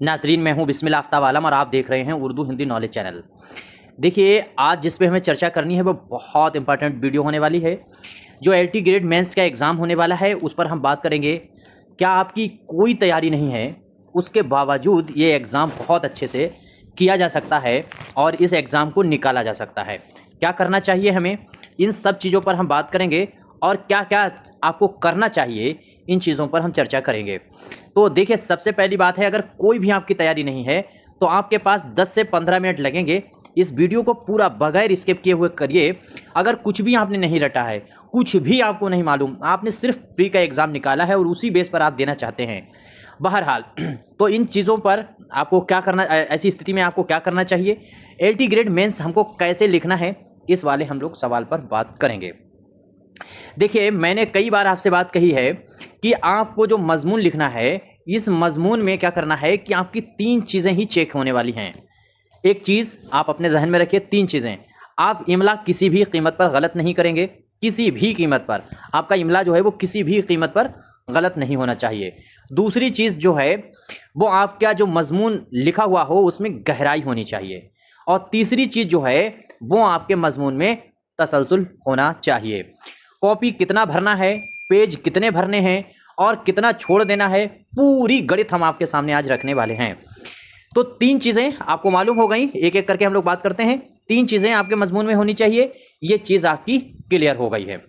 नाजरीन, मैं हूं बिस्मिल्लाह आफ्ताब आलम और आप देख रहे हैं उर्दू हिंदी नॉलेज चैनल। देखिए, आज जिस पे हमें चर्चा करनी है वो बहुत इंपॉर्टेंट वीडियो होने वाली है। जो एलटी ग्रेड मेंस का एग्ज़ाम होने वाला है उस पर हम बात करेंगे। क्या आपकी कोई तैयारी नहीं है, उसके बावजूद ये एग्ज़ाम बहुत अच्छे से किया जा सकता है और इस एग्ज़ाम को निकाला जा सकता है। क्या करना चाहिए हमें, इन सब चीज़ों पर हम बात करेंगे और क्या क्या आपको करना चाहिए, इन चीज़ों पर हम चर्चा करेंगे। तो देखिए, सबसे पहली बात है, अगर कोई भी आपकी तैयारी नहीं है तो आपके पास 10 से 15 मिनट लगेंगे। इस वीडियो को पूरा बगैर स्किप किए हुए करिए। अगर कुछ भी आपने नहीं रटा है, कुछ भी आपको नहीं मालूम, आपने सिर्फ प्री का एग्ज़ाम निकाला है और उसी बेस पर आप देना चाहते हैं, बहरहाल तो इन चीज़ों पर आपको क्या करना, ऐसी स्थिति में आपको क्या करना चाहिए, एलटी ग्रेड मेंस हमको कैसे लिखना है, इस वाले हम लोग सवाल पर बात करेंगे। देखिए, मैंने कई बार आपसे बात कही है कि आपको जो मजमून लिखना है, इस मजमून में क्या करना है कि आपकी 3 चीज़ें ही चेक होने वाली हैं। एक चीज़ आप अपने जहन में रखिए, 3 चीज़ें। आप इमला किसी भी कीमत पर गलत नहीं करेंगे, किसी भी कीमत पर आपका इमला जो है वो किसी भी कीमत पर गलत नहीं होना चाहिए। दूसरी चीज़ जो है वो आपका जो मजमून लिखा हुआ हो उसमें गहराई होनी चाहिए। और तीसरी चीज़ जो है वो आपके मजमून में तसलसल होना चाहिए। कॉपी कितना भरना है, पेज कितने भरने हैं और कितना छोड़ देना है, पूरी गणित हम आपके सामने आज रखने वाले हैं। तो 3 चीज़ें आपको मालूम हो गई, एक एक करके हम लोग बात करते हैं। 3 चीज़ें आपके मजमून में होनी चाहिए, ये चीज़ आपकी क्लियर हो गई है।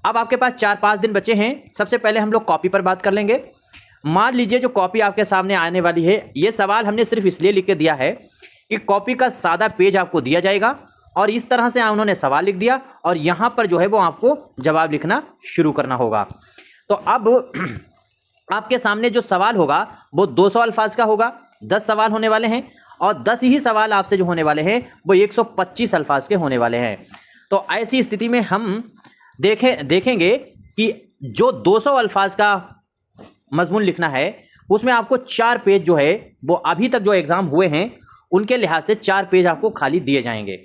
अब आपके पास 4-5 दिन बचे हैं। सबसे पहले हम लोग कॉपी पर बात कर लेंगे। मान लीजिए जो कॉपी आपके सामने आने वाली है, ये सवाल हमने सिर्फ इसलिए लिख के दिया है कि कॉपी का सादा पेज आपको दिया जाएगा और इस तरह से उन्होंने सवाल लिख दिया और यहाँ पर जो है वो आपको जवाब लिखना शुरू करना होगा। तो अब आपके सामने जो सवाल होगा वो 200 अल्फाज का होगा। 10 सवाल होने वाले हैं और 10 ही सवाल आपसे जो होने वाले हैं वो 125 अल्फाज के होने वाले हैं। तो ऐसी स्थिति में हम देखेंगे कि जो 200 अल्फाज का मजमून लिखना है उसमें आपको 4 पेज जो है वो अभी तक जो एग्ज़ाम हुए हैं उनके लिहाज से 4 पेज आपको खाली दिए जाएंगे।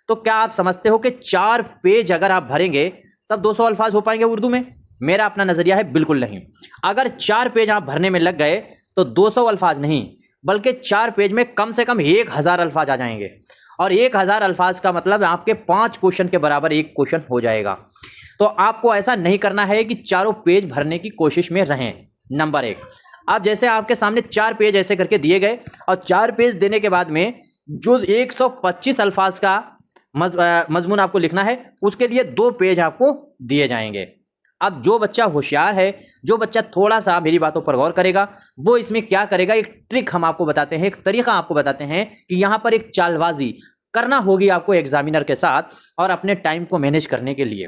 तो क्या आप समझते हो कि 4 पेज अगर आप भरेंगे तब 200 अल्फाज हो पाएंगे उर्दू में? मेरा अपना नज़रिया है बिल्कुल नहीं। अगर 4 पेज आप भरने में लग गए तो 200 अल्फाज नहीं बल्कि 4 पेज में कम से कम 1000 अल्फाज आ जाएंगे और 1000 अल्फाज का मतलब आपके 5 क्वेश्चन के बराबर एक क्वेश्चन हो जाएगा। तो आपको ऐसा नहीं करना है कि चारों पेज भरने की कोशिश में रहें। नंबर 1, अब जैसे आपके सामने 4 पेज ऐसे करके दिए गए और 4 पेज देने के बाद में जो 125 अल्फाज का मजमून आपको लिखना है उसके लिए 2 पेज आपको दिए जाएंगे। अब जो बच्चा होशियार है, जो बच्चा थोड़ा सा मेरी बातों पर गौर करेगा, वो इसमें क्या करेगा, एक ट्रिक हम आपको बताते हैं, एक तरीका आपको बताते हैं कि यहाँ पर एक चालबाजी करना होगी आपको एग्जामिनर के साथ और अपने टाइम को मैनेज करने के लिए।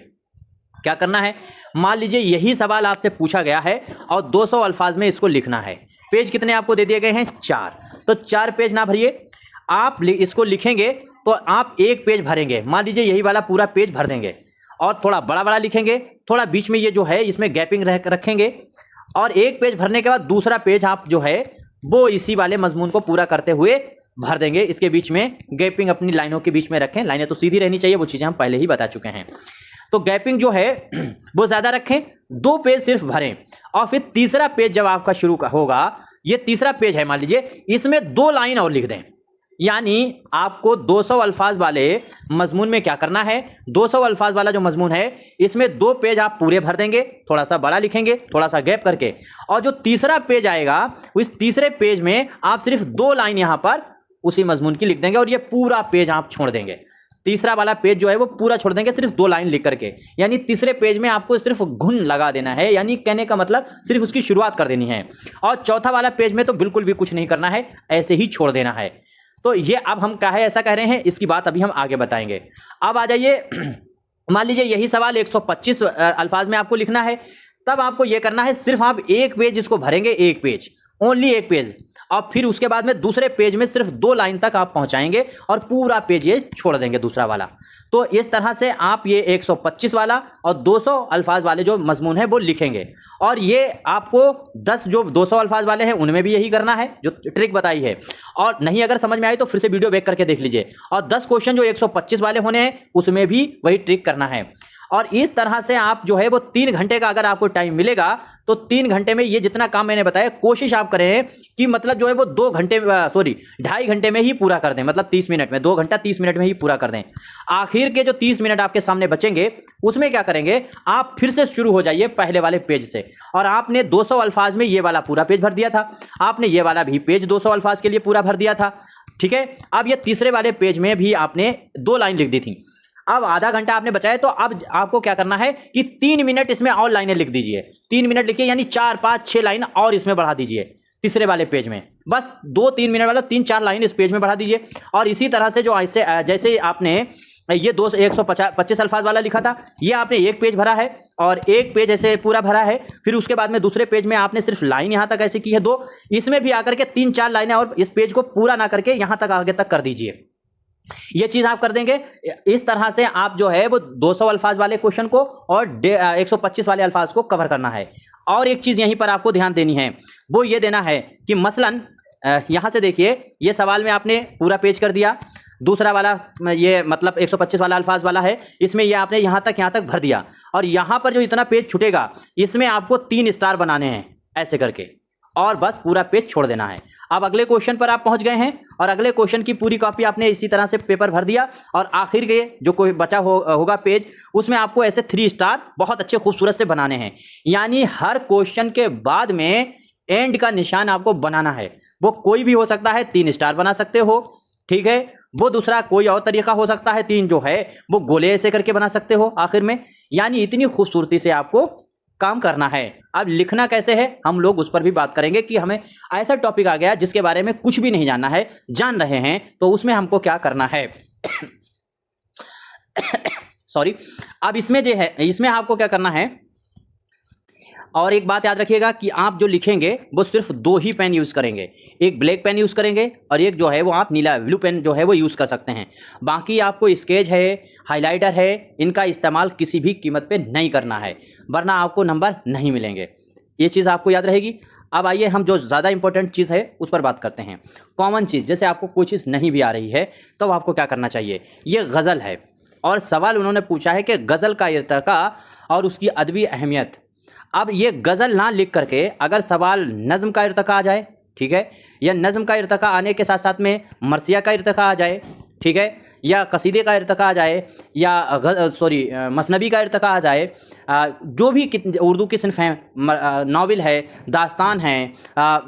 क्या करना है, मान लीजिए यही सवाल आपसे पूछा गया है और 200 अल्फाज में इसको लिखना है। पेज कितने आपको दे दिए गए हैं? 4। तो 4 पेज ना भरिए, आप इसको लिखेंगे तो आप 1 पेज भरेंगे। मान लीजिए यही वाला पूरा पेज भर देंगे और थोड़ा बड़ा बड़ा लिखेंगे, थोड़ा बीच में ये जो है इसमें गैपिंग रखेंगे और 1 पेज भरने के बाद दूसरा पेज आप जो है वो इसी वाले मजमून को पूरा करते हुए भर देंगे। इसके बीच में गैपिंग अपनी लाइनों के बीच में रखें, लाइनें तो सीधी रहनी चाहिए, वो चीज़ें हम पहले ही बता चुके हैं। तो गैपिंग जो है वो ज़्यादा रखें, 2 पेज सिर्फ भरें और फिर तीसरा पेज जब आपका शुरू होगा, ये तीसरा पेज है मान लीजिए, इसमें 2 लाइन और लिख दें। यानी आपको 200 अल्फाज वाले मजमून में क्या करना है, 200 अल्फाज वाला जो मजमून है इसमें 2 पेज आप पूरे भर देंगे, थोड़ा सा बड़ा लिखेंगे, थोड़ा सा गैप करके, और जो तीसरा पेज आएगा उस तीसरे पेज में आप सिर्फ 2 लाइन यहाँ पर उसी मजमून की लिख देंगे और ये पूरा पेज आप छोड़ देंगे। तीसरा वाला पेज जो है वो पूरा छोड़ देंगे सिर्फ 2 लाइन लिख करके। यानी तीसरे पेज में आपको सिर्फ घुन लगा देना है, यानी कहने का मतलब सिर्फ उसकी शुरुआत कर देनी है। और चौथा वाला पेज में तो बिल्कुल भी कुछ नहीं करना है, ऐसे ही छोड़ देना है। तो ये अब हम काहे ऐसा कह रहे हैं, इसकी बात अभी हम आगे बताएंगे। अब आ जाइए, मान लीजिए यही सवाल 125 अल्फाज में आपको लिखना है, तब आपको ये करना है, सिर्फ आप 1 पेज इसको भरेंगे, 1 पेज, ओनली 1 पेज, और फिर उसके बाद में दूसरे पेज में सिर्फ 2 लाइन तक आप पहुंचाएंगे और पूरा पेज ये छोड़ देंगे दूसरा वाला। तो इस तरह से आप ये 125 वाला और 200 अल्फाज वाले जो मजमून है वो लिखेंगे। और ये आपको 10 जो 200 अल्फाज वाले हैं उनमें भी यही करना है जो ट्रिक बताई है। और नहीं अगर समझ में आई तो फिर से वीडियो बैक करके देख लीजिए। और 10 क्वेश्चन जो 125 वाले होने हैं उसमें भी वही ट्रिक करना है। और इस तरह से आप जो है वो 3 घंटे का अगर आपको टाइम मिलेगा तो 3 घंटे में ये जितना काम मैंने बताया कोशिश आप करें कि मतलब जो है वो 2.5 घंटे में ही पूरा कर दें, मतलब 30 मिनट में, 2 घंटा 30 मिनट में ही पूरा कर दें। आखिर के जो 30 मिनट आपके सामने बचेंगे उसमें क्या करेंगे, आप फिर से शुरू हो जाइए पहले वाले पेज से। और आपने 200 अल्फाज में ये वाला पूरा पेज भर दिया था, आपने ये वाला भी पेज 200 अल्फाज के लिए पूरा भर दिया था, ठीक है। अब ये तीसरे वाले पेज में भी आपने 2 लाइन लिख दी थी। अब आधा घंटा आपने बचाया तो अब आपको क्या करना है कि 3 मिनट इसमें और लाइनें लिख दीजिए। 3 मिनट लिखिए, यानी 4, 5, 6 लाइन और इसमें बढ़ा दीजिए तीसरे वाले पेज में। बस 2-3 मिनट वाला 3-4 लाइन इस पेज में बढ़ा दीजिए। और इसी तरह से जो ऐसे जैसे आपने ये 125 अल्फाज वाला लिखा था, ये आपने एक पेज भरा है और एक पेज ऐसे पूरा भरा है। फिर उसके बाद में दूसरे पेज में आपने सिर्फ लाइन यहाँ तक ऐसे की है 2, इसमें भी आकर के 3-4 लाइनें और इस पेज को पूरा ना करके यहाँ तक आगे तक कर दीजिए। ये चीज आप कर देंगे। इस तरह से आप जो है वो 200 अल्फाज वाले क्वेश्चन को और 125 वाले अल्फाज को कवर करना है। और एक चीज यहीं पर आपको ध्यान देनी है, वो ये देना है कि मसलन यहां से देखिए, ये सवाल में आपने पूरा पेज कर दिया, दूसरा वाला ये मतलब 125 वाला अल्फाज वाला है, इसमें ये आपने यहां तक भर दिया। और यहां पर जो इतना पेज छूटेगा इसमें आपको 3 स्टार बनाने हैं ऐसे करके, और बस पूरा पेज छोड़ देना है। अब अगले क्वेश्चन पर आप पहुंच गए हैं और अगले क्वेश्चन की पूरी कॉपी आपने इसी तरह से पेपर भर दिया। और आखिर के जो कोई बचा होगा पेज, उसमें आपको ऐसे 3 स्टार बहुत अच्छे खूबसूरत से बनाने हैं। यानी हर क्वेश्चन के बाद में एंड का निशान आपको बनाना है। वो कोई भी हो सकता है, 3 स्टार बना सकते हो, ठीक है। वो दूसरा कोई और तरीका हो सकता है, 3 जो है वो गोले ऐसे करके बना सकते हो आखिर में। यानी इतनी खूबसूरती से आपको काम करना है। अब लिखना कैसे है हम लोग उस पर भी बात करेंगे कि हमें ऐसा टॉपिक आ गया जिसके बारे में कुछ भी नहीं जानना है, जान रहे हैं तो उसमें हमको क्या करना है। सॉरी। अब इसमें जो है, इसमें आपको क्या करना है, और एक बात याद रखिएगा कि आप जो लिखेंगे वो सिर्फ 2 ही पेन यूज़ करेंगे, एक ब्लैक पेन यूज़ करेंगे और एक जो है वो आप नीला ब्लू पेन जो है वो यूज़ कर सकते हैं। बाकी आपको स्केच है, हाइलाइटर है, इनका इस्तेमाल किसी भी कीमत पे नहीं करना है, वरना आपको नंबर नहीं मिलेंगे। ये चीज़ आपको याद रहेगी। अब आइए हम जो ज़्यादा इंपॉर्टेंट चीज़ है उस पर बात करते हैं। कॉमन चीज़, जैसे आपको कोई चीज़ नहीं भी आ रही है तो आपको क्या करना चाहिए। ये गज़ल है और सवाल उन्होंने पूछा है कि गज़ल का इर्तिका और उसकी अदबी अहमियत। अब ये गज़ल ना लिख करके अगर सवाल नज़्म का इर्तिका आ जाए, ठीक है, या नज़्म का इर्तिका आने के साथ साथ में मरसिया का इर्तिका आ जाए, ठीक है, या कसीदे का इर्तिका आ जाए, या मसनबी का इर्तिका आ जाए, जो भी उर्दू की सिन्फ़ हैं, नावल है, दास्तान है,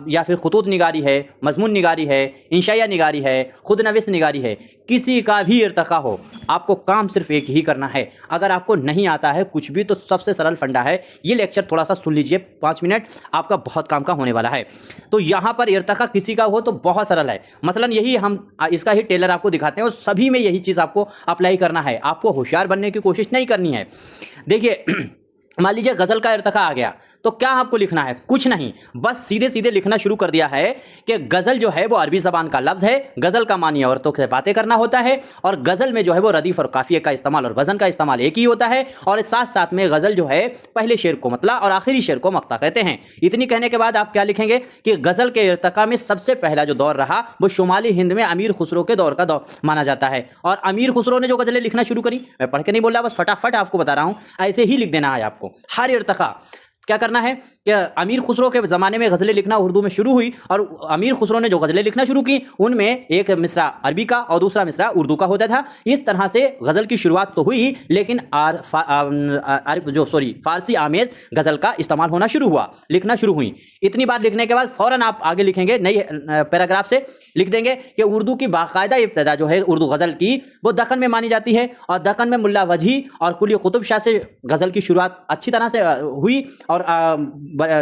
या फिर खुतूत निगारी है, मज़मून निगारी है, इंशाइया निगारी है, खुद नविस निगारी है, किसी का भी इर्तिका हो, आपको काम सिर्फ एक ही करना है। अगर आपको नहीं आता है कुछ भी तो सबसे सरल फंडा है, ये लेक्चर थोड़ा सा सुन लीजिए, 5 मिनट आपका बहुत काम का होने वाला है। तो यहाँ पर इर्तिका किसी का हो तो बहुत सरल है। मसलन यही हम इसका ही टेलर आपको दिखाते हैं और सभी में यही चीज़ आपको अप्लाई करना है। आपको होशियार बनने की कोशिश नहीं करनी है। देखिए मान लीजिए गज़ल का इर्तिका आ गया तो क्या आपको लिखना है, कुछ नहीं, बस सीधे सीधे लिखना शुरू कर दिया है कि गज़ल जो है वो अरबी ज़बान का लफ्ज़ है, गज़ल का मानी औरतों से बातें करना होता है, और गज़ल में जो है वो रदीफ़ और काफ़िए का इस्तेमाल और वज़न का इस्तेमाल एक ही होता है, और साथ साथ में गज़ल जो है पहले शेर को मतला और आखिरी शेर को मक्ता कहते हैं। इतनी कहने के बाद आप क्या लिखेंगे कि गज़ल के इर्तिका में सबसे पहला जो दौर रहा वो शुमाली हिंद में अमीर खुसरो के दौर का दौर माना जाता है। और अमीर खुसरो ने जो गज़लें लिखना शुरू करी, मैं पढ़ के नहीं बोल रहा, बस फटाफट आपको बता रहा हूँ, ऐसे ही लिख देना है आपको। हर इर्तिका क्या करना है कि अमीर खुसरो के ज़माने में गज़लें लिखना उर्दू में शुरू हुई, और अमीर खुसरो ने जो गज़लें लिखना शुरू की उनमें एक मिसरा अरबी का और दूसरा मिसरा उर्दू का होता था। इस तरह से गज़ल की शुरुआत तो हुई, लेकिन फ़ारसी आमेज़ गज़ल का इस्तेमाल होना शुरू हुआ, लिखना शुरू हुई। इतनी बात लिखने के बाद फ़ौरन आप आगे लिखेंगे, नई पैराग्राफ से लिख देंगे कि उर्दू की बाकायदा इब्तिदा जो है उर्दू गज़ल की वो दक्कन में मानी जाती है, और दक्कन में मुल्ला वजी और कुली कुतुब शाह से गज़ल की शुरुआत अच्छी तरह से हुई। और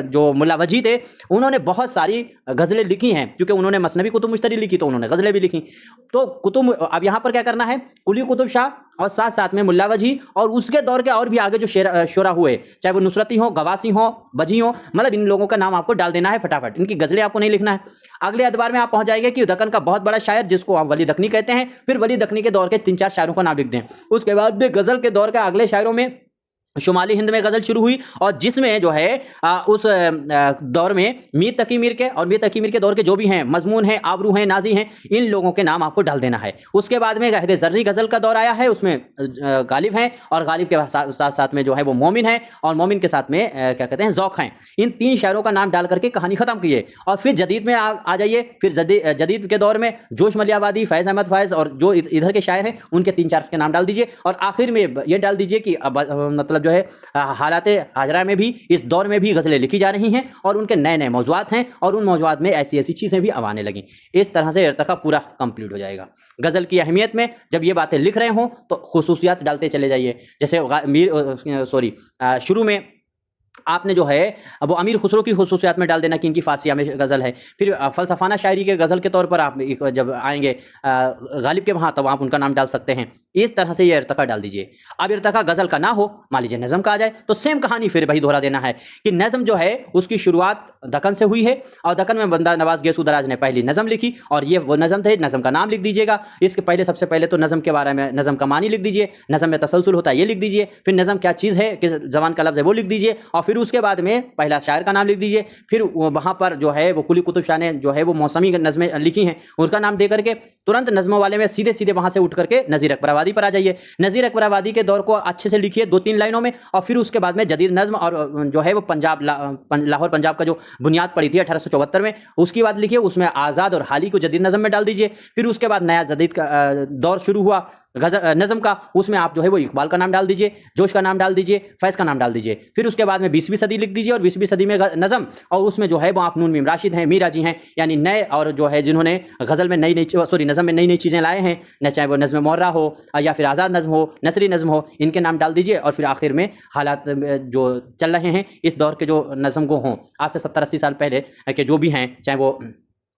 जो मुल्ला वजी थे उन्होंने बहुत सारी गज़लें लिखी हैं, क्योंकि उन्होंने मसनबी कुतुब मुश्तरी लिखी तो उन्होंने गज़लें भी लिखी। तो कुतुब, अब यहाँ पर क्या करना है, कुली कुतुब शाह और साथ साथ में मुल्ला वजी और उसके दौर के और भी आगे जो शुरा हुए, चाहे वो नुसरती हो, गवासी हो, वजी हो, मतलब इन लोगों का नाम आपको डाल देना है फटाफट, इनकी गज़लें आपको नहीं लिखना है। अगले अदबार में आप पहुंच जाएंगे कि दक्कन का बहुत बड़ा शायर जिसको आप वली दक्कनी कहते हैं, फिर वली दक्कनी के दौर के 3-4 शायरों का नाम लिख दें। उसके बाद भी गज़ल के दौर के अगले शायरों में शुमाली हिंद में गज़ल शुरू हुई और जिसमें जो है उस दौर में मीर तकी मीर के और मीर तकी मीर के दौर के जो भी हैं मजमून हैं, आबरू हैं, नाजी हैं, इन लोगों के नाम आपको डाल देना है। उसके बाद में गहदे ज़र्री गज़ल का दौर आया है, उसमें गालिब हैं और गालिब के साथ साथ में जो है वो मोमिन है और मोमिन के साथ में क्या कहते हैं ज़ौक़ हैं। इन 3 शायरों का नाम डाल करके कहानी ख़त्म कीजिए और फिर जदीद में आ जाइए। फिर जदीद के दौर में जोश मलियाबादी, फैज़ अहमद फैज़ और जो इधर के शायर हैं उनके 3-4 के नाम डाल दीजिए और आखिर में ये डाल दीजिए कि मतलब जो है हालात हाजरा में भी इस दौर में भी गज़लें लिखी जा रही हैं और उनके नए नए मौज़ूआत हैं और उन मौज़ूआत में ऐसी ऐसी चीज़ें भी अब आने लगीं। इस तरह से इर्तिक़ा पूरा कंप्लीट हो जाएगा। गज़ल की अहमियत में जब ये बातें लिख रहे हों तो खुसूसियात डालते चले जाइए। जैसे शुरू में आपने जो है वो अमीर खुसरो की खुसूसियात में डाल देना कि इनकी फारसिया में गज़ल है। फिर फ़लसफ़ाना शायरी के गज़ल के तौर पर आप जब आएंगे गालिब के वहाँ तब आप उनका नाम डाल सकते हैं। इस तरह से ये इर्तिक़ा डाल दीजिए। अब इर्तिक़ा गज़ल का ना हो, मान लीजिए नज़म का आ जाए तो सेम कहानी फिर वही दोहरा देना है कि नज़म जो है उसकी शुरुआत दक्कन से हुई है और दक्कन में बंदा नवाज़ गैसू दराज ने पहली नज़म लिखी और ये वो नज़म थे। नज़म का नाम लिख दीजिएगा। इसके पहले सबसे पहले तो नज़म के बारे में नज़म का मानी लिख दीजिए, नज़म में तसलसल होता है ये लिख दीजिए, फिर नज़म क्या चीज़ है, किस ज़बान का लफ्ज़ है वो लिख दीजिए और फिर उसके बाद में पहला शायर का नाम लिख दीजिए। फिर वहाँ पर जो है वो कुली कुतुब शाह ने जो है वो मौसमी नज़में लिखी हैं उसका नाम दे करके तुरंत नज़मों वाले में सीधे सीधे वहाँ से उठ करके नज़ीर अकबर आबादी पर आ जाइए। नज़ीर अकबर आबादी के दौर को अच्छे से लिखिए 2-3 लाइनों में और फिर उसके बाद में जदीद नज़्म और जो है वो लाहौर पंजाब का जो बुनियाद पड़ी थी 1874 में उसकी बात लिखिए। उसमें आज़ाद और हाली को जदीद नज़म में डाल दीजिए। फिर उसके बाद नया जदीद का दौर शुरू हुआ नज़म का, उसमें आप जो है वो इकबाल का नाम डाल दीजिए, जोश का नाम डाल दीजिए, फैज़ का नाम डाल दीजिए। फिर उसके बाद में 20वीं सदी लिख दीजिए और 20वीं सदी में नज़म और उसमें जो है वो आप नून मीम राशिद हैं, मीरा जी हैं, यानी नए और जो है जिन्होंने गज़ल में नज़म में नई नई चीज़ें लाए हैं, न चाहे वो नज़्म मुर्रा हो या फिर आज़ाद नज़्म हो, नसरी नज़्म हो, इनके नाम डाल दीजिए। और फिर आखिर में हालात जो चल रहे हैं इस दौर के जो नज़म को हों आज से 70-80 साल पहले के जो भी हैं, चाहे वो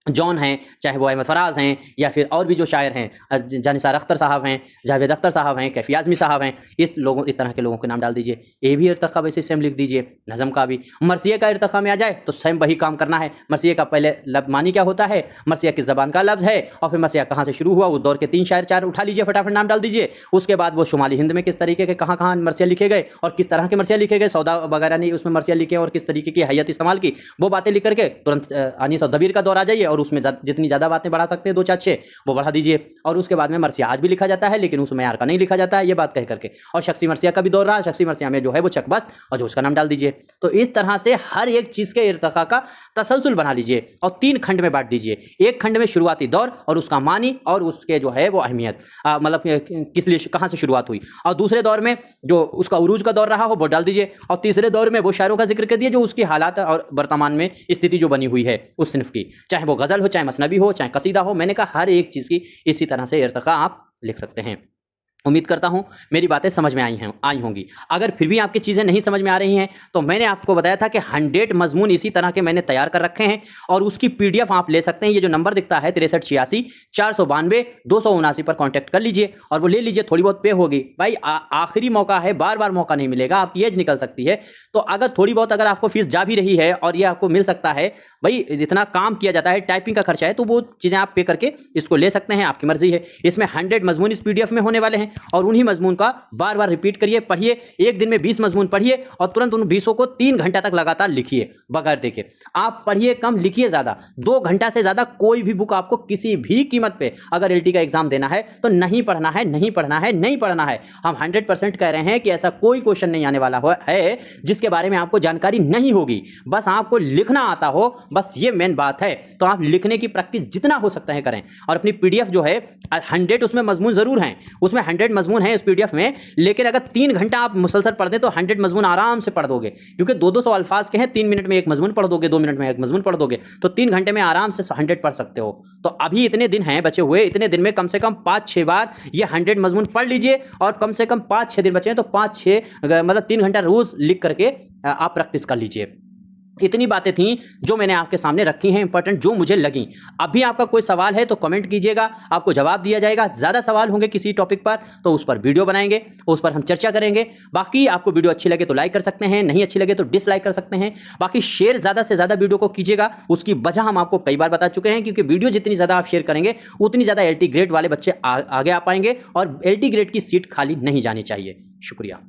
जॉन हैं, चाहे वो अहमद फराज हैं या फिर और भी जो शायर हैं, जानिसार अख्तर साहब हैं, जावेद अख्तर साहब हैं, कैफी आज़मी साहब हैं, इस तरह के लोगों के नाम डाल दीजिए। ये भी इर्तिक़ा वैसे सेम लिख दीजिए। नज़म का भी मरसिया का इर्तिक़ा में आ जाए तो सेम वही काम करना है। मरसिया का पहले लफ्ज़ मानी क्या होता है, मरसिया किस ज़बान का लफ्ज़ है और फिर मरसिया कहाँ से शुरू हुआ, उस दौर के 3 शायर 4 उठा लीजिए, फटाफट नाम डाल दीजिए। उसके बाद वो शुमाली हिंद में किस तरीके के कहाँ मरसिया लिखे गए और किस तरह के मरसिया लिखे गए, सौदा वगैरह ने उसमें मरसिया लिखे और किस तरीके की हैयत इस्तेमाल की, वो बातें लिख करके तुरंत अनीस और दबीर का दौर आ जाइए और उसमें जितनी ज़्यादा बातें बढ़ा सकते हैं 2-4-6 वो बढ़ा दीजिए। और उसके बाद में मरसिया आज भी लिखा जाता है लेकिन उसमें यार का नहीं लिखा जाता है, ये बात कह करके। और शख्सी मरसिया का भी दौर रहा, शख्सी मरसिया में जो है वो चकबस्त और जो उसका नाम डाल दीजिए। तो इस तरह से हर एक चीज़ के इर्तिक़ा का तसलसल बना लीजिए और 3 खंड में बांट दीजिए। एक खंड में शुरुआती दौर और उसका मानी और उसके जो है वो अहमियत, मतलब किस लिए कहाँ से शुरुआत हुई, और दूसरे दौर में जो उसका उरूज का दौर रहा हो वो डाल दीजिए और तीसरे दौर में वो शायरों का जिक्र कर दिए जो उसकी हालात और वर्तमान में स्थिति जो बनी हुई है उस सिनफ की, चाहे वो गज़ल हो, चाहे मसनबी हो, चाहे कसीदा हो। मैंने कहा हर एक चीज़ की इसी तरह से इर्तिक़ा आप लिख सकते हैं। उम्मीद करता हूँ मेरी बातें समझ में आई होंगी। अगर फिर भी आपकी चीज़ें नहीं समझ में आ रही हैं तो मैंने आपको बताया था कि 100 मज़मून इसी तरह के मैंने तैयार कर रखे हैं और उसकी PDF आप ले सकते हैं। ये जो नंबर दिखता है 6386 492 279 पर कांटेक्ट कर लीजिए और वो ले लीजिए। थोड़ी बहुत पे होगी भाई, आखिरी मौका है, बार बार मौका नहीं मिलेगा, आपकी एज निकल सकती है। तो अगर थोड़ी बहुत अगर आपको फीस जा भी रही है और ये आपको मिल सकता है, भाई इतना काम किया जाता है, टाइपिंग का खर्चा है, तो वो चीज़ें आप पे करके इसको ले सकते हैं, आपकी मर्जी है। इसमें 100 मज़मून इस PDF में होने वाले हैं और उन्हीं मजमून का बार बार रिपीट करिए, पढ़िए। एक दिन में 20 मजमून पढ़िए और तुरंत उन 20 को 3 घंटा तक लगातार लिखिए बगैर देखे। आप पढ़िए कम, लिखिए ज़्यादा। 2 घंटा से ज़्यादा कोई भी बुक आपको किसी भी कीमत पे अगर LT का एग्जाम देना है तो नहीं पढ़ना है, नहीं पढ़ना है, नहीं पढ़ना है। हम 100% कह रहे हैं कि ऐसा कोई क्वेश्चन नहीं आने वाला है जिसके बारे में आपको जानकारी नहीं होगी, बस आपको लिखना आता हो, बस ये मेन बात है। तो आप लिखने की प्रैक्टिस जितना हो सकता है करें और अपनी PDF जो है 100 उसमें मजमून ज़रूर हैं, उसमें 100 मजमून हैं इस PDF में, लेकिन अगर 3 घंटा आप मुसलसल पढ़ दें तो 100 मजमून आराम से पढ़ दोगे, क्योंकि 200 अल्फाज के हैं। 3 मिनट में एक मजमून पढ़ दोगे, 2 मिनट में एक मजमून पढ़ दोगे, तो 3 घंटे में आराम से 100 पढ़ सकते हो। तो अभी इतने दिन हैं बचे हुए, इतने दिन में कम से कम 5-6 बार ये 100 मजमून पढ़ लीजिए और कम से कम 5-6 दिन बचे हैं तो 5-6 मतलब 3 घंटा रोज लिख करके आप प्रैक्टिस कर लीजिए। इतनी बातें थी जो मैंने आपके सामने रखी हैं, इंपॉर्टेंट जो मुझे लगी। अभी आपका कोई सवाल है तो कमेंट कीजिएगा, आपको जवाब दिया जाएगा। ज़्यादा सवाल होंगे किसी टॉपिक पर तो उस पर वीडियो बनाएंगे, उस पर हम चर्चा करेंगे। बाकी आपको वीडियो अच्छी लगे तो लाइक कर सकते हैं, नहीं अच्छी लगे तो डिसलाइक कर सकते हैं। बाकी शेयर ज़्यादा से ज़्यादा वीडियो को कीजिएगा। उसकी वजह हम आपको कई बार बता चुके हैं, क्योंकि वीडियो जितनी ज़्यादा आप शेयर करेंगे उतनी ज़्यादा LT ग्रेड वाले बच्चे आगे आ पाएंगे और LT ग्रेड की सीट खाली नहीं जानी चाहिए। शुक्रिया।